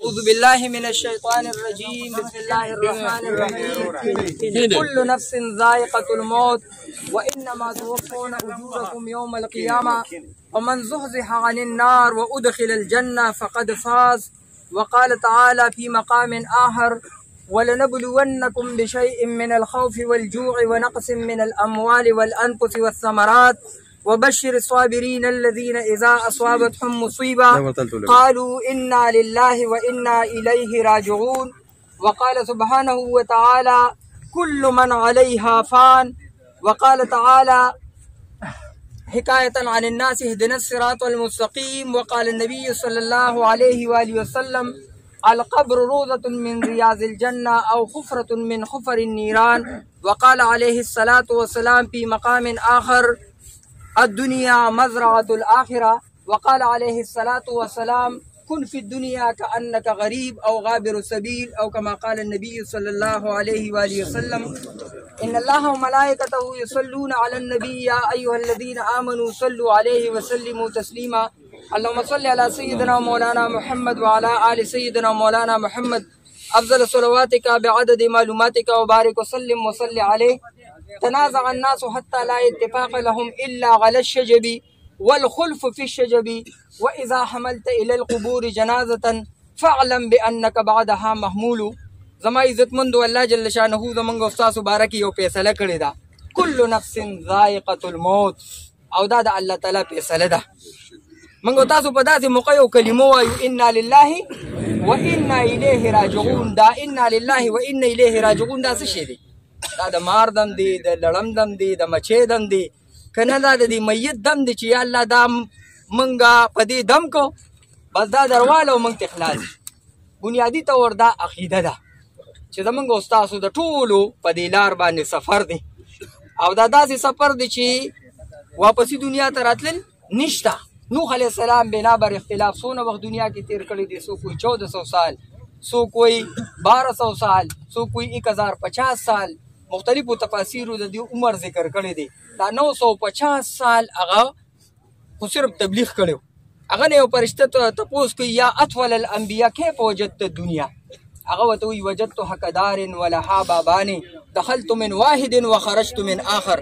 أعوذ بالله من الشيطان الرجيم. بسم الله الرحمن الرحيم. كل نفس ذائقة الموت وإنما توفون أجوركم يوم القيامة ومن زحزح عن النار وأدخل الجنة فقد فاز. وقال تعالى في مقام آخر: ولنبلونكم بشيء من الخوف والجوع ونقص من الأموال والأنفس والثمرات وبشر الصابرين الذين إذا أصابتهم مصيبة قالوا إنا لله وإنا إليه راجعون. وقال سبحانه وتعالى: كل من عليها فان. وقال تعالى حكاية عن الناس: اهدنا الصراط المستقيم. وقال النبي صلى الله عليه وآله وسلم: القبر روضة من رياض الجنة أو حفرة من حفر النيران. وقال عليه الصلاة والسلام في مقام آخر: الدنيا مزرعة الآخرة. وقال عليه الصلاة والسلام: كن في الدنيا كأنك غريب أو غابر السبيل، أو كما قال النبي صلى الله عليه وآله وسلم: إن الله وملائكته يصلون على النبي يا أيها الذين آمنوا صلوا عليه وسلموا تسليما. اللهم صل على سيدنا ومولانا محمد وعلى آل سيدنا ومولانا محمد أفضل صلواتك بعدد معلوماتك وبارك وسلم وصل عليه. تنازع الناس حتى لا اتفاق لهم إلا على الشجب والخلف في الشجب، وإذا حملت إلى القبور جنازة فاعلم بأنك بعدها محمول. زما عزت مند الله جل شانه زمنګ استاد مبارک یو فیصله کړی دا: كل نفس ذائقة الموت، او دا د الله تعالی فیصله ده. منګ تاسو په داسې موقع یو کلمه وایو: انا لله وانا الیه راجعون. دا انا لله وانا الیه راجعون دا څه شی دی؟ دا د مار دم دی، د لړم دم دی، د مچې دم دی، کنه دا د میت دم دی چې یا الله دا منګه په دې دم کو بس دا درواله او منګ ته خلاص. بنیادی طور دا عقیده ده چې زمونږ استاسو د ټولو په دې لار باندې سفر دی، او دا داسې سفر دی چې واپسې دنیا ته راتلل نشته. نوح علیه السلام بنابر اختلاف څونه وخت دنیا کې تیر کړی دی، څوک وایي 1400 سال، څوک وایي 1200 سال، څوک وایي 1050 سال. مختلفو تفاسیرو د دې عمر ذکر کړی دی. دا 950 سال هغه خو صرف تبلیغ کړی، هغه نه یو فرشته ته تپوس کوي: یا اطول الانبیاء کیف وجدت الدنیا؟ هغه ورته وایي: وجدت حقدار ولها بابان دخلت من واحد وخرجت من آخر.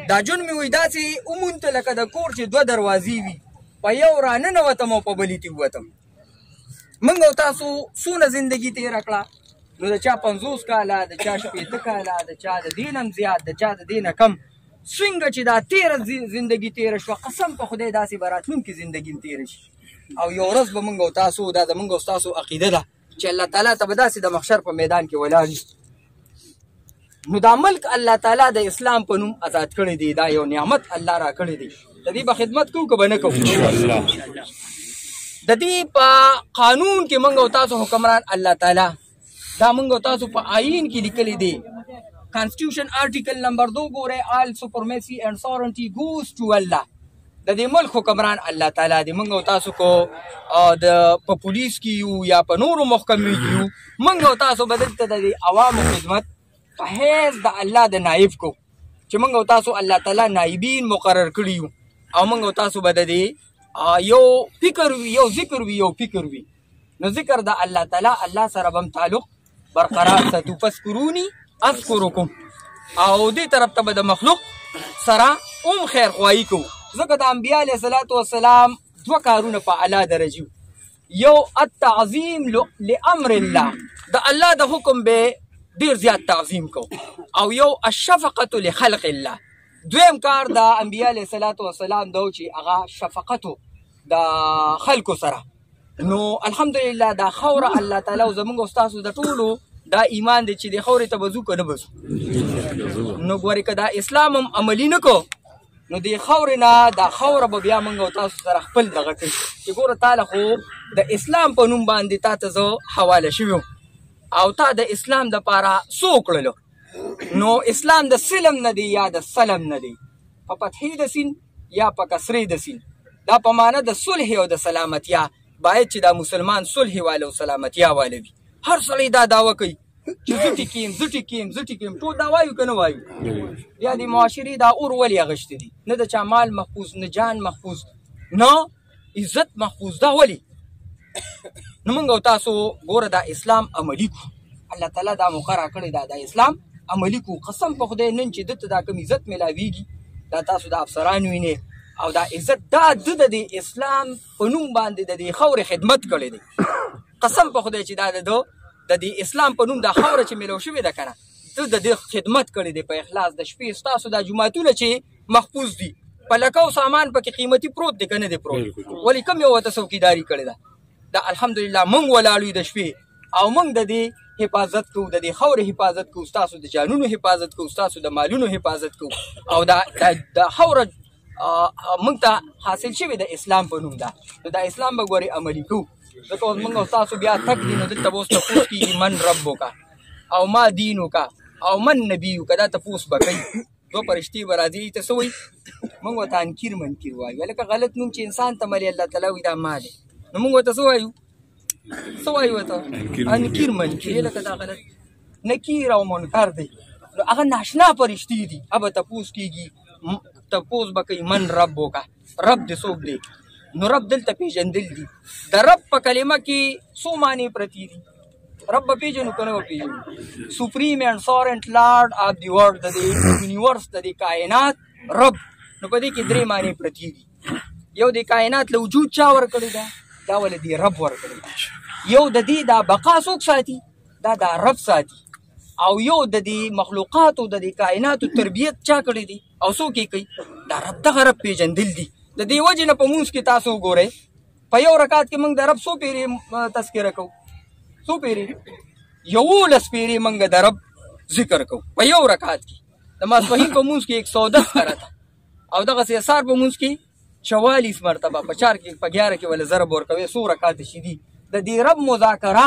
دا جون مې وایي داسې ومونته لکه د کور چې 2 دروازې وي، په یو راننوتم او په بلې تې ووتم. موږ او تاسو څونه زندګي تېره کړه، نو د چا 50 کاله، د چا 60 کاله، د چا د دې نه هم زیات، د چا د دې نه کم. څنګه چې دا تېره زندګي تېره شوه، قسم په خدای داسې به راتلونکې زندګي هم تېره شي. او یو ورځ به موږ او تاسو، دا زموږ او ستاسو عقیده ده چې الله تعالی ته به داسې د محشر په میدان کې ولاړ شي. نو دا ملک الله تعالی د اسلام په نوم آزاد کړی دی، دا یو نعمت الله را کړی دی. د دې به خدمت کوو که به نه کوو؟ د دې په قانون کې موږ او تاسو حکمران الله تعالی، دا موږ او تاسو په آئین کې لیکلی دی. کانسټیټیوشن آرټیکل نمبر 2 ګورئ: آل سپرمیسی اینڈ سورنټی ګوز ټو الله. د دې ملک حکمران الله تعالی دی. موږ او تاسو کو په پولیس کې یو یا په نورو محکمو کې یو، موږ او تاسو به دلته د عوامو خدمت په حیث د الله د نائب کو، چې موږ او تاسو الله تعالی نائبین مقرر کړي یو، او موږ او تاسو به د دې یو فکر وي، یو ذکر وي، یو فکر وي. نو ذکر د الله تعالی، الله سره به تعلق برقرار ساتو. فاذکرونی اذکرکم. او دې طرف ته به د مخلوق سره خیر خواهی کوو. ځکه د انبیا علیه الصلاة والسلام 2 کارونه په اعلی درجې: یو التعظیم لامر الله، د الله د حکم به ډیر زیات تعظیم کو، او یو الشفقة لخلق الله. دویم کار د انبیا علیه الصلاة والسلام دا چې هغه شفقتو د خلکو سره. نو الحمدلله دا خوره الله تعالی او زموږ استاسو د ټولو دا ایمان دی چې د خورې ته بزو که نه بزو. نو ګورې که دا اسلام هم عملي نه کو، نو د خورې نه دا خوره به بیا موږ او تاسو سره خپل دغه کوي چې ګوره تاله خو د اسلام په نوم باندې تا ته زه حواله شوی او تا د اسلام دپاره څه وکړلو. نو اسلام د سلم نه دی یا د سلم نه دی، په فتحې د سین یا په کسرې د سین. دا په معنی د صلح او د سلامتیا. باید چې دا مسلمان صلح واله او سلامتیا واله وي. هر سړی دا دعوه کوي چې زه ټیکیم، زه ټیکیم، زه ټیکیم. ټول دا وایو که نه وایو؟ بیا د معاشرې دا اور ولې اغشتی دي؟ نه د چا مال محفوظ، نه جان محفوظ، نه عزت محفوظ. دا ولې؟ نو موږ او تاسو ګوره دا اسلام عملي کو الله تعالی دا مقرره کړی دا اسلام عملي کو قسم په خدای نن چې دته دا کوم عزت ملاویږي دا تاسو د افسرانو وینئ او دا عزت دا د اسلام په نوم باندې د دې خاورې خدمت کړی دی قسم په خدای چې دا د دې اسلام په نوم دا خاوره چې ملو شوې ده کنه ته د دې خدمت کړی دی په اخلاص د شپې ستاسو دا جمعتونه چې محفوظ دي په لکو سامان پکې قیمتي پروت دی کنه دی پروت ولی کم یو ته څوکیداری کړی ده دا الحمدلله مونږ ولاړو د شپې او مونږ د دې حفاظت کوو د دې خاورې حفاظت کوو ستاسو د جانونو حفاظت کوو ستاسو د مالونو حفاظت کوو او دا خاوره مونږ ته حاصل شوی د اسلام په نوم ده نو دا اسلام به ګورې عملي کوو ځکه اوس مونږ او تاسو بیا تک دي نو دلته به اوس تپوس کېږي من ربک او ما دینک او من نبیک دا تپوس به کوي دو فرشتې به راځي ته څه وایي مونږ ورته انکیر منکیر وایو لکه غلط نوم چې انسان ته ملي الله تعالی وایي دا ما دی نو مونږ ورته څه وایو څه وایو ورته انکیر منکیر لکه دا غلط نکیر او منکر دی نو هغه ناشنا فرشتې دي هغه به تپوس کېږي تپوس به کوي من ربک رب دې څوک دی نو رب دلته پیژندل دي د رب په کلمه کې څو معنی پرتی دي رب به پیژنو که نه به پیژنو سپریم اینډ سورنټ لارډ آف دی ورلډ د دې یونیورس د دې کائنات رب نو په دې کې درې معنی پرتی دي یو د کائنات له وجود چا ورکړی ده دا ولې دی رب ورکړی ده یو د دې دا بقا څوک ساتي دا رب ساتي او یو د دې مخلوقاتو د دې کائناتو تربیت چا کړی دي او څوک یې کوي دا رب دغه رب پیژندل دي د دې وجې نه په مونځ کې تاسو وګورئ په یو رکعت کې موږ د رب څو پیرې تذکره کوو څو پیرې 11 پیرې موږ د رب ذکر کوو په یو رکعت کې د ماسپښین په مونځ کې 110 کرته او دغسې سهار په مونځ کې 44 مرتبه په 4 کې په 11 کې ولې ضرب ورکوي څو رکعات شي دي د دې رب مذاکره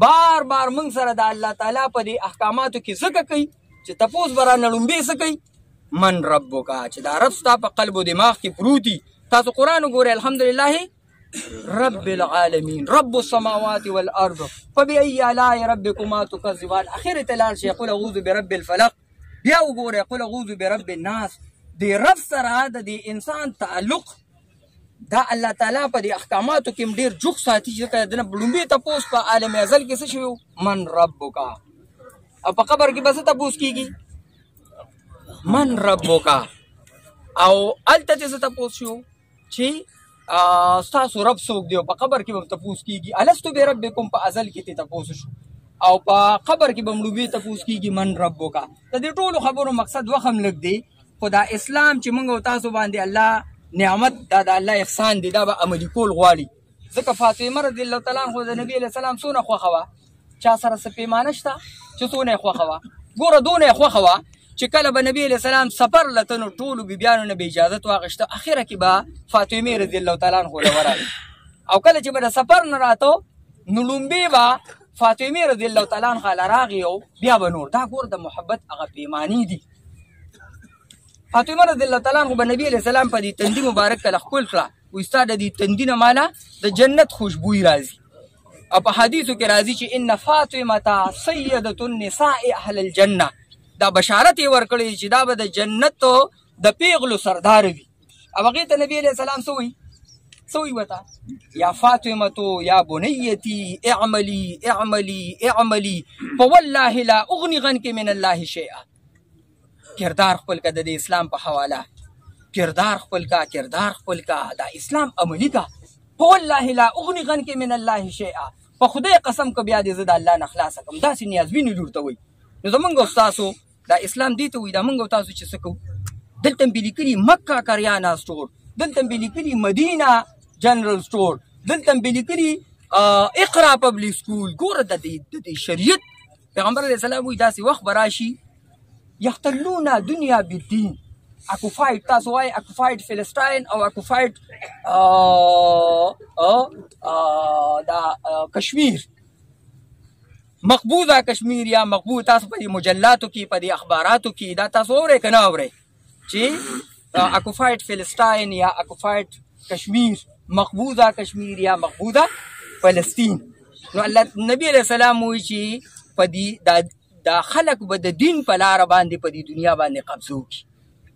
بار بار موږ سره د الله تعالی په دې احکاماتو کې ذکر کوي چې تپوس به رانه لومبې څه کوي من ربک چې دا رب ستا په قلب و دماغ کې پروتي تاسو قرآن وګورئ الحمدلله رب العالمین رب السماوات والارض فبأي آلاء ربكما تكذبان اخر ته لاړ شي قل اعوذ برب الفلق بیا وګورئ قل اعوذ برب الناس د رب سره د انسان تعلق دا الله تعالی په دې احکاماتو کې ډېر جوخ ساتي چې دنه لومبې تپوس په عالم ازل کې څه شوی من ربک او په قبر کې بس تپوس کېږي من ربک او هلته چې څه تپوس شو چې ستاسو رب څوک دی او په قبر کې به تپوس کېږي الستو بربکم په ازل کې تپوس شو او په قبر کې به لومبې تپوس کېږي من ربک د دې ټولو خبرو مقصد وخم لږ دی خو دا اسلام چې موږ او تاسو باندې الله نعمت دا د الله احسان دی دا به عملي کول غواړي ځکه فاطمه رضی الله تعالی عنها د نبي علیه السلام څونه خوښه وه چا سره څه پیمانه شته چې څونه یې خوښه وه ګوره دونه یې خوښه وه چې کله به نبی علیه السلام سفر لته نو ټولو بیبیانو نه به اجازت واخیسته اخره کې به فاطمې رضی الله تعالی عنها له ورغلې او کله چې به د سفر نه راته نو لومبې به فاطمې رضی الله تعالی عنها له راغی او بیا به نور دا ګوره د محبت هغه پیمانې دي فاطمه رضی الله تعالی عنها به نبی علیه السلام په دې تندي مبارک کله ښکل کړه وایي ستا د دې تندي نه ماله د جنت خوشبویي راځي او په حدیثو کې راځي چې ان فاطمه سیدة النساء اهل الجنه دا بشارت یې ورکړی چې دا به د جنت د پیغلو سردار وي او هغې ته نبي علیه السلام څه وایي ورته یا فاطمة یا بنیتي اعملي اعملي اعملي فوالله لا اغني عنك من الله شیئا کردار خپل که د اسلام په حواله کردار خپل کا دا اسلام عملي کا فوالله لا اغني عنك من الله شیئا په خدای قسم که بیا دې زه د الله نه خلاصه کړم داسې نیازبینې لور ته وایي نو زمونږ او ستاسو دا اسلام دې ته وایي دا موږ او تاسو چې څه کوو دلته مې لیکلي مکه کریانه سټور دلته مې لیکلي مدینه جنرال سټور دلته مې لیکلي اقرا پبلک سکول ګوره د دې شریعت پیغمبر علیه السلام وایي داسې وخت به راشي یحتلون دنیا بالدین اکوفاید تاسو وایي اکوفاید فلسطین او اکوفاید دا کشمیر مقبوضه کشمیر یا مقبوض تاسو په مجلاتو کې په اخباراتو کې دا تاسو اورئ که نه اورئ چې اکوفاید فلسطین یا اکوفاید کشمیر مقبوضه کشمیر یا مقبوضه فلسطین نو الله نبی علیه السلام وایي چې په دې دا خلک به د دین په لاره باندې په دې دنیا باندې قبضه وکړي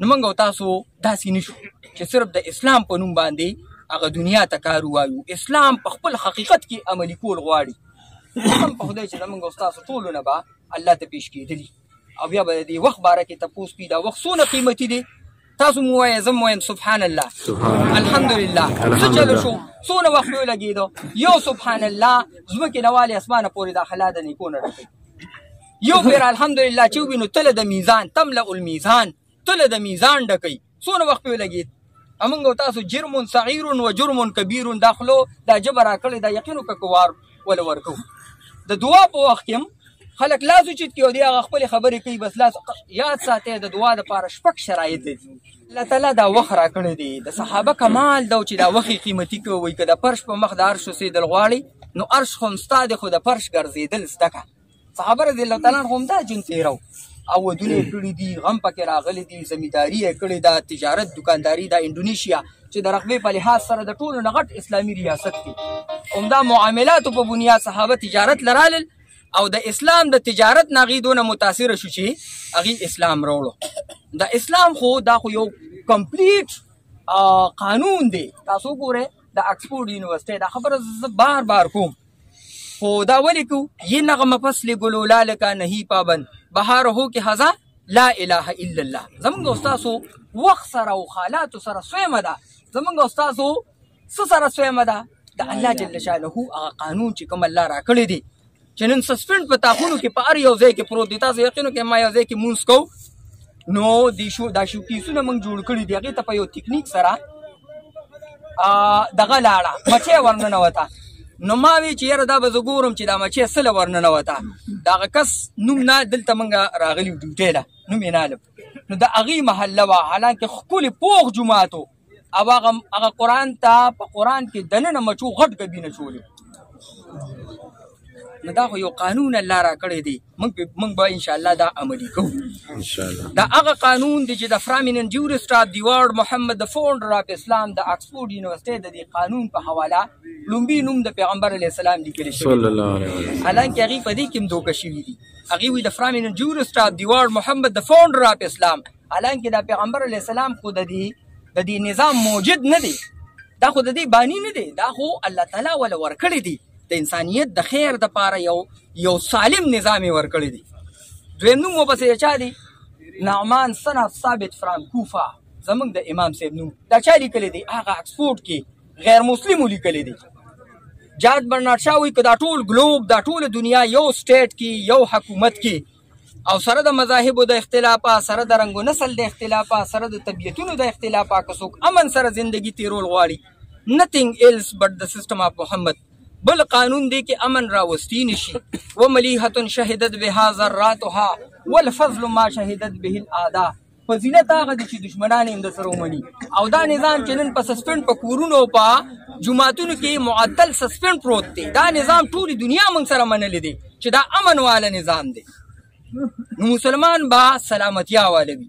نو موږ او تاسو داسې نه شو چې صرف د اسلام په نوم باندې هغه دنیا ته کار ووایو. اسلام په خپل حقیقت کې عملي کول غواړي. قسم په خدای چې زمونږ او ستاسو ټولو نه به الله ته پیش کېدلي او بیا به د دې وخت باره کې تپوس کړي دا وخت څونه قیمتي دی. تاسو مو وایئ زه م وایم سبحان الله الحمدلله. څه چلو شو څونه وخت مې ولګېدو یو سبحان الله ځمکې نه والې اسمانه پورې دا خلا د نیکو نه ډکوي. یو پیر الحمدلله چې ووینو تله د میزان تملأ المیزان تله د میزان ډکوي. څونه وخت مې ولګېد. امونږ او تاسو جرم صغیر و جرم کبیر دا خلو دا جبه راکړې دا یقین وکړه که وار وله ورکو. د دعا په وخت کې هم خلک لاس اوچت کړي او دی هغه خپلې خبرې کوي بس لاس. یاد ساتئ د دعا دپاره شپږ شرایط دي. الله تعالی دا وخت راکړی دی. د صحابه کمال دا چې دا وخت یې قیمتي کوئ. که د فرش په مخ د عرش اوسېدل غواړئ نو عرش خو هم ستا دی خو د فرش ګرځېدل زده کړه. صحابه رضی الله تعالی عنهم دا ژوند تېرو او ودونه یې کړي دي غم پکې راغلی دي زمینداري یې کړې ده تجارت دکانداري دا انډونیشیا چې د رقبې په لحاظ سره د ټولو نه غټ اسلامي ریاست دی. عمده معاملاتو په بنیاد صحابه تجارت لرالل او د اسلام د تجارت نه هغوی دونه متاثره شو چې هغوی اسلام راوړو. د اسلام خو دا خو یو کمپلیټ قانون دی. تاسو وګورئ د اکسفورډ یونیورسټۍ دا خبره زه بار بار کوم خو دا ولې کوو یه نغمه فصل ګلو لاله کا نہیں پابند بهار هو کې هزا لا اله الا الله. زمونږ او ستاسو وخت سره او حالاتو سره سویمه ده. زمونږ او ستاسو څه سره سویمه ده د الله جل شانه هغه قانون چې کوم الله راکړی دی چې نن سسپینډ په تاخونو کې په هر یو ځای کې پروت دی. تاسو یقین وکړئ ما یو ځای کې مونځ کوو نو دا شوکیسونه موږ جوړ کړي دي هغې ته په یو تکنیک سره دغه لاړه مچۍ ورننوته. نو ما وی چې یاره دا به زه ګورم چې دا مچۍ څله ورننوته. د هغه کس نوم نه دلته موږ راغلي وو ډیوټۍ له نوم یې نالم نو د هغې محله وه حالانکې ښکلې پوخ جومات و او هغه قرآن ته په قرآن کې دننه مچو غټ ګبینه چولې. نو دا خو یو قانون الله راکړی دی موږ به انشاءالله دا عملي کوو. دا هغه قانون دی چې د فرامینن جورسټ آف دی ورلډ محمد د فاونډر آف اسلام د اکسفورډ یونیورسټۍ د دې قانون په حواله لومبي نوم د پیغمبر علیه السلام لیکلی شوی حالانکې هغې په دې کې هم دوکه شوي دي. هغې وایي د فرامینن جورسټ آف دی ورلډ محمد د فاونډر آف اسلام حالانکې د پیغمبر علیه السلام خو د دې نظام موجود نه دی. دا خو د دې بانی نه دی. دا خو الله تعالی وله ورکړی دی د انسانیت د خیر دپاره یو سالم نظام یې ورکړی دی. دویم نوم ورپسې چا دی نعمان صن of ثابت فرام کوفه زمونږ د امام صاحب نوم دا چا لیکلی دی هغه اکسفورډ کې غیر مسلمو لیکلی دی. جارج برنارد شا وایي که دا ټول ګلوب دا ټوله دنیا یو سټیټ کې یو حکومت کې او سره د مذاهبو د اختلافه سره د رنګ و نسل د اختلافه سره د طبیعتونو د اختلافه که څوک امن سره زندگی تیرول غواړي nothing else but the system of محمد بل قانون دی کې امن راوستی نشي. و ملیحة شهدت بها ذراتها والفضل ما شهدت به الاعداء. فضیلت هغه دی چې دشمنان یې هم د سره ومني او دا نظام چې نن په سسپینډ په کورونو او په جوماتونو کې معطل سسپینډ پروت دی دا نظام ټولې دنیا موږ سره منلی دی چې دا امن واله نظام دی. نو مسلمان به سلامتیا واله وي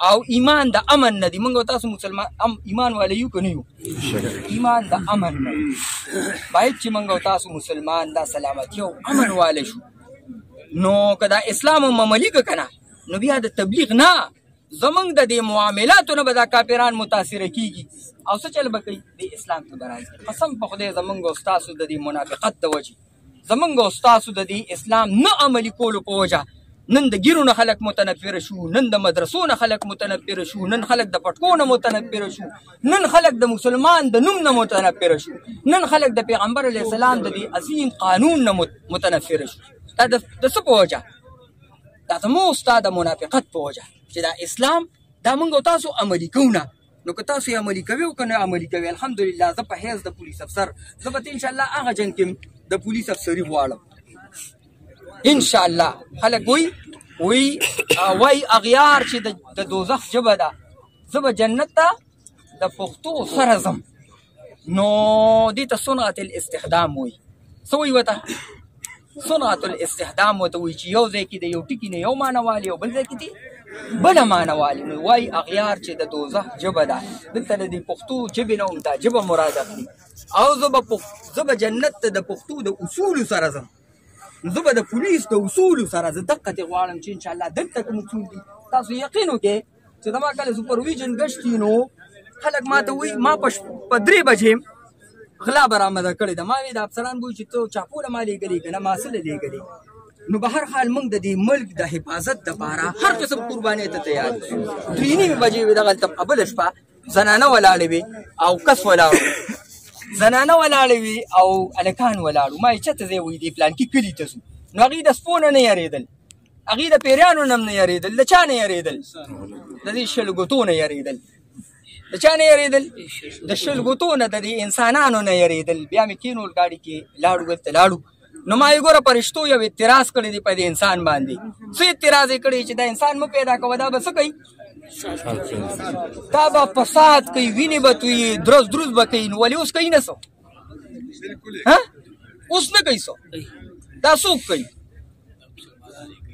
او ایمان د امن نه دی. موږ او تاسو مسلمان ایمان واله یو که نه یو؟ ایمان د امن نه دی. باید چې موږ او تاسو مسلمان دا سلامتیا او امن واله شو. نو که دا اسلام هم عملي که که نه نو بیا د تبلیغ نه زمونږ د دې معاملاتو نه به دا کافران متاثره کېږي او څه چل به کوي د اسلام ته به راځي. قسم په خدای زمونږ او ستاسو د دې منافقت د وجې زمونږ او ستاسو د دې اسلام نه عملي کولو په وجه نن د ګیرو نه خلک متنفره شو نن د مدرسو نه خلک متنفره شو نن خلک د پټکو نه متنفره شو نن خلک د مسلمان د نوم نه متنفره شو نن خلک د پیغمبر علیه السلام د دې عظیم قانون نه متنفره شو. دا د څه په وجه؟ دا زموږ ستا د منافقت په وجه چې دا اسلام دا موږ او تاسو عملي کوو نه. نو که تاسو یې عملي کوئ او که نه عملي کوئ الحمدلله زه په حیث د پولیس افسر زه به انشاءالله هغه جنګ کې د پولیس افسري غواړم انشاءالله. خلک وایي اغیار چې د دوزخ ژبه ده زه به جنت ته د پښتو سره ځم. نو دې ته صنعت الاستخدام وایي. څه وایي ورته؟ صنعت الاستخدام ورته وایي چې یو ځای کې د یو ټکي نه یو معنی والي او بل ځای کې دي بله معنی والي. نو وایي اغیار چې د دوزخ ژبه ده دلته د دې پښتو ژبې نه هم دا ژبه مراد اخلي او زه به جنت ته د پښتو د اصولو سره ځم. زه به د پولیس د اصولو سره زه دقت یې غواړم چې انشاءالله دلته کوم اصول دي تاسو یقین وکړئ چې زما کله سوپرویژن ګشت وي نو خلک ما ته وایي ما په 3 بجې غلا برآمده کړې ده. ما وایي د افسران بوي چې ته چاپونه ما لیږلي که نه ما څه لیږلي. نو به هر حال موږ د دې ملک د حفاظت دپاره هر قسم قربانۍ ته تیار یو. 3 بجې وې دغلته بله شپه زنانه ولاړې وې او کس ولاړو، زنانه ولاړې وې او هلکان ولاړو. ما یې چېرته ځای وایي دې پلانکي کلي ته ځو. نو هغوی د سپو نه یېرېدل، هغوی د پیریانو نه نه یېرېدل، د چا نه یېرېدل؟ د دې شلګوتو نه یېرېدل. د چا نه یېرېدل؟ د شلګوتو نه، د دې انسانانو نه یېرېدل. بیا مې کېنول ګاډي کې لاړو، دلته لاړو. نو ما یې ګوره فرشتو یو اعتراض کړی دی په دې انسان باندې. څه اعتراض یې کړی چې دا انسان مه پیدا کوه، دا به څه کوي؟ دا به فساد کوي، وینې به تویي، درز دروز به کوي. نو ولې اوس کوي نه څه؟ اوس نه کوي څه؟ دا څوک کوي؟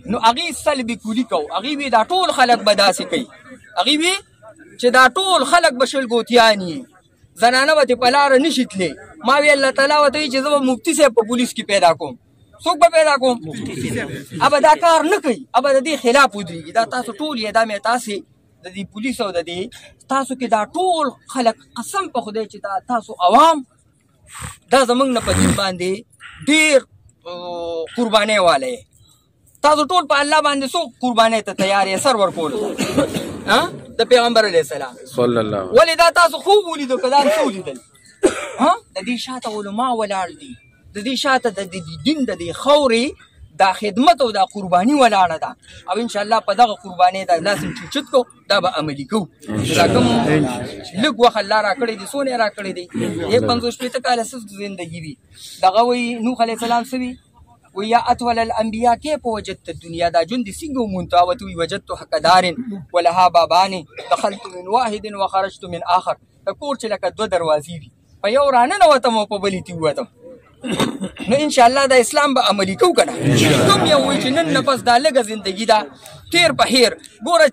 نو هغې سلب کلي کوو. هغې وي دا ټول خلک به داسې کوي. هغې وي چې دا ټول خلک به شلګوتیان وي، زنانه به ترې په لاره نه شي تللی. ما وی الله تعالی ورته وایي چې زه به مفتي صاحب په پولیس کې پیدا کوم. څوک به پیدا کوم؟ ابه دا کار نه کوي، ابه د دې خلاف ودرېږي. دا تاسو ټول یې دا مې تاسې د دې پولیسو او د دې تاسو کې دا ټول خلک قسم په خدای چې دا تاسو عوام دا زمونږ نه په دین باندې ډېر قربانۍ والی یې. تاسو ټول په الله باندې څوک قربانۍ ته تیار یې سر ورکولو د پیغمبر علیه السلام صلی الله. ولې دا تاسو خوب ولیدو که دا څه ولیدل؟ د دې شاته علما ولاړ دي، د دې شاته د دین د دې خاورې دا خدمت او دا قرباني ولاړه ده. او انشاءالله په دغه قربانۍ دا لاس چوچت کو، دا به عملي کوو. دا کوم لږ وخت الله راکړی دی، څونه یې راکړی دی؟ 50 کاله څه زندګي وي. دغه وایي نوح علیه السلام څه وي؟ ويا أطول الأنبياء كيف وجدت الدنيا دا جندي سنجو منتاوت وجدت حق دار ولها بابان دخلت من واحد وخرجت من آخر. تكور لك دو دروازي وي په یو راننه وتم او په بلې تېوتم. نو انشاءالله د اسلام به عملي کوو که نه؟ کوم یو وایي چې نن نفس دا لږه زندګي ده تیر په هیر. ګوره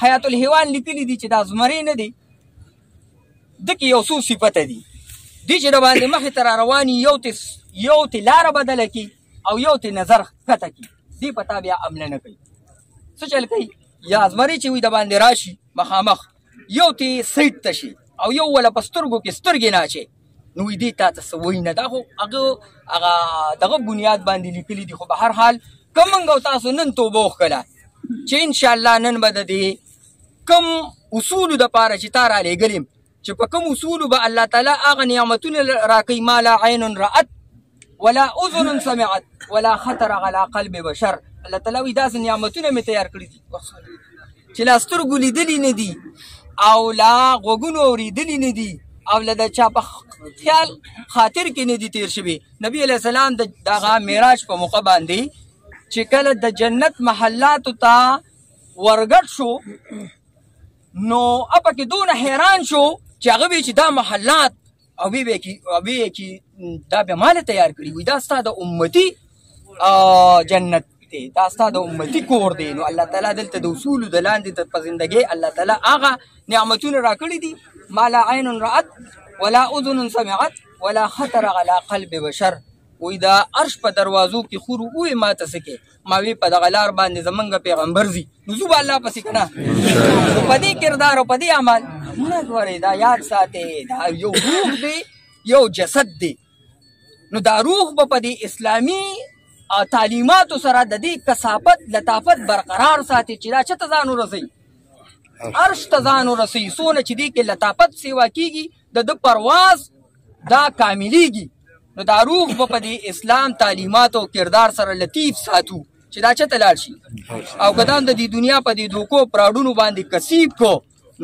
حیات الحیوان لیکلي دي چې دا زمرې نه دی، دکې یو څو صفته دي. دي چې د باندې مخې ته را رواني، یو تې لاره بدله کړي او یو ته نظر کته کی. دی پتا بیا عمل نه کوي. څه چل کوي؟ یا زمری چې وي د باندې راشي مخامخ، یو ته سیټ تشي او یو ولا پسترګو کې سترګې نه اچي. نو دې تا ته سوي نه. دا خو هغه دغه بنیاد باندې لیکلي دي. خو به هر حال کوم تاسو نن توبه وکړه چې ان شاء الله نن به د دې کم اصول د پاره چې تا را لېږلیم، چې په کوم اصول به الله تعالی هغه نعمتونه راکوي ما لا عین رأت ولا اذن سمعت ولا خطر على قلب بشر. الله تعالی وی داسې نعمتونه مې تیار کړي دي چې لا سترګو لیدلي نه دي او لا غوږونو اورېدلي نه دي او له د چا په خیال خاطر کې نه دي تیر شوي. نبی علیه السلام د دغه معراج په موقع باندې چې کله د جنت محلاتو ته ورګډ شو، نو اپکې دونه حیران شو چې هغه وی چې دا محلات او بی کی دا به مال تیار کړی وي، دا ستا د امتی جنت دی، دا ستا د امتی کور دی. نو الله تعالی دلته د اصولو د لاندې د په زندګۍ الله تعالی هغه نعمتونه راکړي دي ما لا عین رأت ولا اذن سمعت ولا خطر على قلب بشر. وی دا عرش په دروازو کې خور وې ما ته سکه ما وی په دغه لار باندې زمونږ پیغمبر زی نو زو الله پسې کنه په دې کردار او په دې عمل نه غوړي. دا یاد ساتي دا یو روح دی یو جسد دی. نو دا روح په دې اسلامي تعلیماتو سره د دې کثافت لطافت برقرار ساتي چې دا چته ځان ورسي عرش ته ځان ورسي. سونه چې دې کې لطافت سیوا کیږي د پرواز دا کاملیږي. نو دا روح په دې اسلام تعلیماتو کردار سره لطیف ساتو چې دا چته لاړ شي او قدم د دې دنیا په دې دوکو پراډونو باندې کسیب کو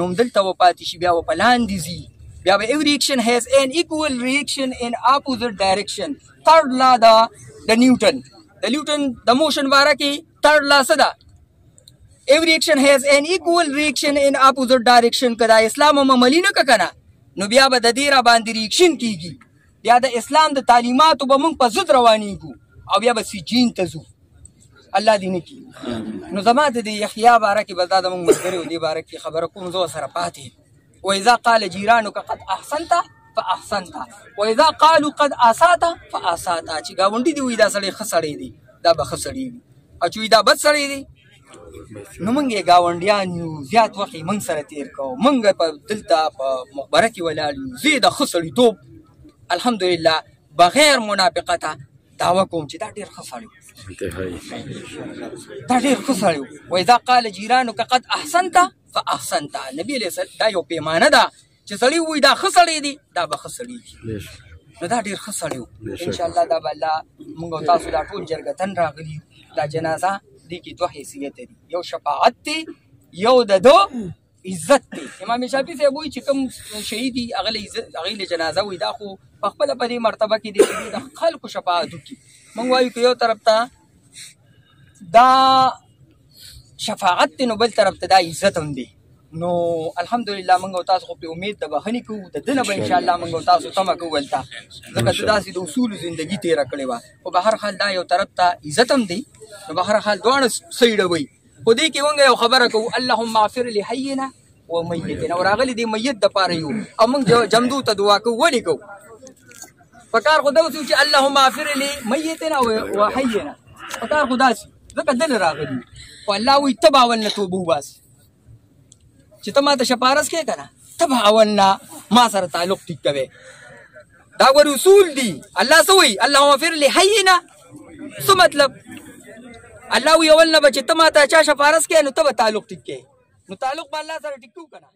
نو دلته و پاتې شي بیا و پلان دي زی بیا every action has an equal reaction in opposite direction. third law the Newton the motion باره کې third law څه ده؟ every action has an equal reaction in opposite direction. کدا اسلام عملی نه کنه نو بیا به د دې را باندې ریاکشن کیږي، بیا د اسلام د تعلیماتو به موږ په ضد روانېږو او بیا به سجین ته ځو. الله دې نه کړي. نو زما د یحیی باره کې به دا زموږ ملګري و دې باره کې خبره کوم زه سره پاتې. واذا قال جيرانك قد احسنت فاحسنت واذا قالوا قد اسات فاسات. چې ګاونډي دی وي دا سړی ښه سړی دی دا به ښه سړی وي، او چې دا بد سړی دی نو موږ یې ګاونډیان یو زیات وخت یې موږ سره تېر کوو موږ په دلته په مقبره کې ولاړ یو زه د ښه سړیتوب الحمدلله بغیر منافقته دعوه کوم چې دا ډېر ښه سړی و دا ډېر ښه سړی و واذا قال جیرانک قد احسنت فاحسنت نبي علیه السلام دا یو پیمانه ده چې سړی ووایي دا ښه سړی دی دا به ښه سړی وي نو دا ډېر ښه سړی و انشاءالله دا به الله موږ او تاسو دا ټول جرګتن راغلي دا جنازه دې کې دوه حیثیته دي یو شفاعت دی یو د ده عزت دی امام شافعي صاحب وایي چې کوم شهید دي هغې له جنازه وایي دا خو پخپله په دې مرتبه کې دی چې د خلکو شفاعت وکړي موږ وایو که یو طرف ته دا شفاعت دی نو بل طرف ته دا عزت هم دی نو الحمدلله موږ او تاسو خو پرې امید د بخښنې کوو د ده نه به انشاءالله موږ او تاسو تمه کوو هلته ځکه ده داسې د اصولو زندګي تېره کړې وه خو به هر حال دا یو طرف ته عزت هم دی نو به هر حال دواړه صحیح ډوئ خو دې کې موږ یو خبره کوو اللهم اغفر لحینا و میتنا او راغلي دې میت دپاره یو او موږ جمدو ته دعا کوو ولې کوو پکار خو داسې و چې اللهم اغفر لمیتنا و حینا پکار خو داسې ځکه دله راغلي خو الله وایي ته به اول نه توبه وباسې چې ته ما ته شپارس کې که نه ته به اول نه ما سره تعلق ټیک کوې دا ور اصول دي الله څه وایي اللهم اغفر لحینا څه مطلب الله وی اول نه به چې ته ما ته چا شفارس کوې نو ته به تعلق ټیک کوې نو تعلق به الله سره ټیک کوو که نه